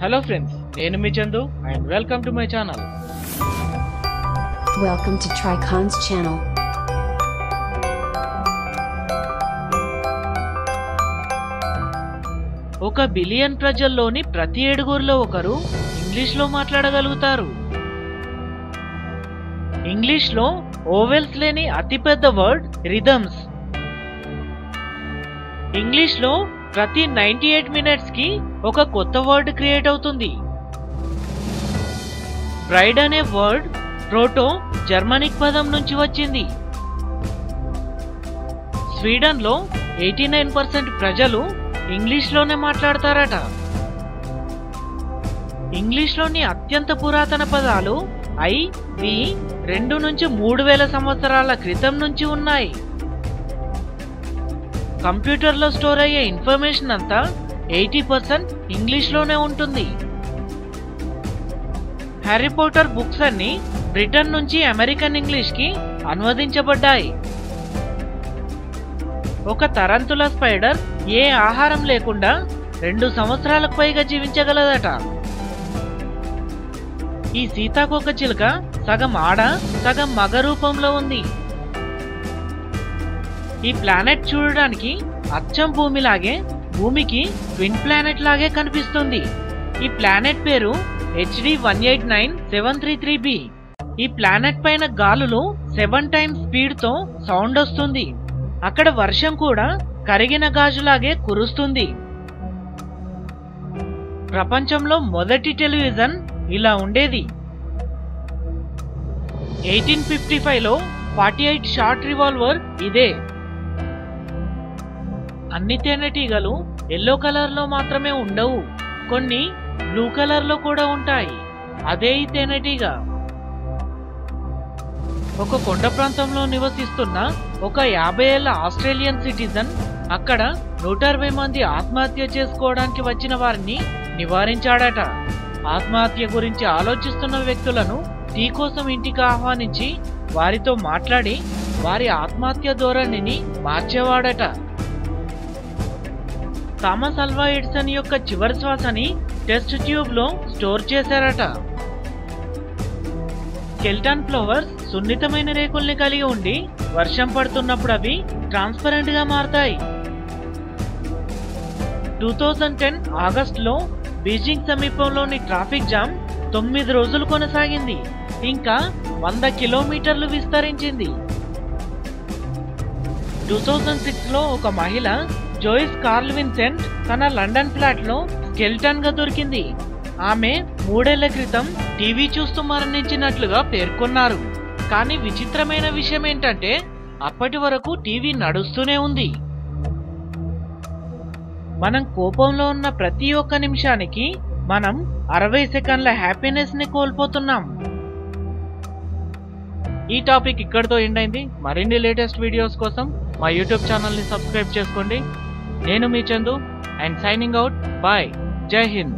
Hello friends, నేను మీ Chandu and welcome to my channel. Welcome to Tricon's channel. ఒక billion ప్రజల్లోని ప్రతి ఏడుగురిలో ఒకరు ఇంగ్లీష్లో మాట్లాడగలుగుతారు. ఇంగ్లీష్లో ఓవెల్స్ లేని అతిపెద్ద వర్డ్ రిథమ్స్. ఇంగ్లీష్లో ప్రతి 98 మినిట్స్ కి ఒక కొత్త వర్డ్ క్రియేట్ అవుతుంది. బ్రైడ్ అనే వర్డ్ ప్రోటో జర్మనిక్ పదం నుంచి వచ్చింది. స్వీడన్ లో 89% ప్రజలు ఇంగ్లీష్లోనే మాట్లాడతారట. ఇంగ్లీష్లోని అత్యంత పురాతన పదాలు ఐ, వి 2 నుంచి 3000 సంవత్సరాల క్రితం నుంచి ఉన్నాయి. కంప్యూటర్లో స్టోర్ అయ్యే ఇన్ఫర్మేషన్ అంతా 80% ఇంగ్లీష్లోనే ఉంటుంది. హ్యారీ పాటర్ బుక్స్ అన్ని బ్రిటన్ నుంచి అమెరికన్ ఇంగ్లీష్కి అనువదించబడ్డాయి. ఒక తరంతుల స్పైడర్ ఏ ఆహారం లేకుండా 2 సంవత్సరాలకు పైగా జీవించగలదట. ఈ సీతాకోక చిలుక సగం ఆడ సగం మగ రూపంలో ఉంది. ఈ ప్లానెట్ చూడడానికి అచ్చం భూమిలాగే భూమికి ట్విన్ ప్లానెట్ లాగే కనిపిస్తుంది. ఈ ప్లానెట్ పేరు HD 189733b. ఈ ప్లానెట్ పైన గాలులు 7 టైమ్స్ స్పీడ్ తో సౌండ్ వస్తుంది. అక్కడ వర్షం కూడా కరిగిన గాజులాగే కురుస్తుంది. ప్రపంచంలో మొదటి టెలివిజన్ ఇలా ఉండేది. 1855లో 48 షార్ట్ రివాల్వర్ ఇదే. అన్ని తేనెటీగలు ఎల్లో కలర్ లో మాత్రమే ఉండవు, కొన్ని బ్లూ కలర్ లో కూడా ఉంటాయి. అదే ఈ తేనెటీగ. ఒక కొండ ప్రాంతంలో నివసిస్తున్న ఒక 50 ఏళ్ల ఆస్ట్రేలియన్ సిటిజన్ అక్కడ 160 మంది ఆత్మహత్య చేసుకోవడానికి వచ్చిన వారిని నివారించాడట. ఆత్మహత్య గురించి ఆలోచిస్తున్న వ్యక్తులను టీ కోసం ఇంటికి ఆహ్వానించి వారితో మాట్లాడి వారి ఆత్మహత్య ధోరణిని మార్చేవాడట. థామస్ అల్వా ఎడిసన్ యొక్క చివరి శ్వాసని టెస్ట్ ట్యూబ్ లో స్టోర్ చేశారట. స్కెల్టన్ ఫ్లవర్స్ సున్నితమైన రేకుల్ని కలిగి ఉండి వర్షం పడుతున్నప్పుడు అవి ట్రాన్స్పరెంట్ గా మారతాయి. 2010 ఆగస్టులో బీజింగ్ సమీపంలోని ట్రాఫిక్ జామ్ 9 రోజులు కొనసాగింది, ఇంకా 100 కిలోమీటర్లు విస్తరించింది. 2006లో ఒక మహిళ జోయిస్ కార్ల్ విన్సెంట్ తన లండన్ ఫ్లాట్ లో స్కెల్టన్ గా దొరికింది. ఆమె 3 ఏళ్ల క్రితం టీవీ చూస్తూ మరణించినట్లుగా పేర్కొన్నారు. కానీ విచిత్రమైన విషయం ఏంటంటే అప్పటి వరకు టీవీ నడుస్తూనే ఉంది. మనం కోపంలో ఉన్న ప్రతి ఒక్క నిమిషానికి మనం 60 సెకండ్ల హ్యాపీనెస్ ని కోల్పోతున్నాం. ఈ టాపిక్ ఇక్కడితో ఎండ్ అయింది. మరిన్ని లేటెస్ట్ వీడియోస్ కోసం మా యూట్యూబ్ ఛానల్ ని సబ్స్క్రైబ్ చేసుకోండి. నేను మీ Chandu and signing out. Bye. జై హింద్.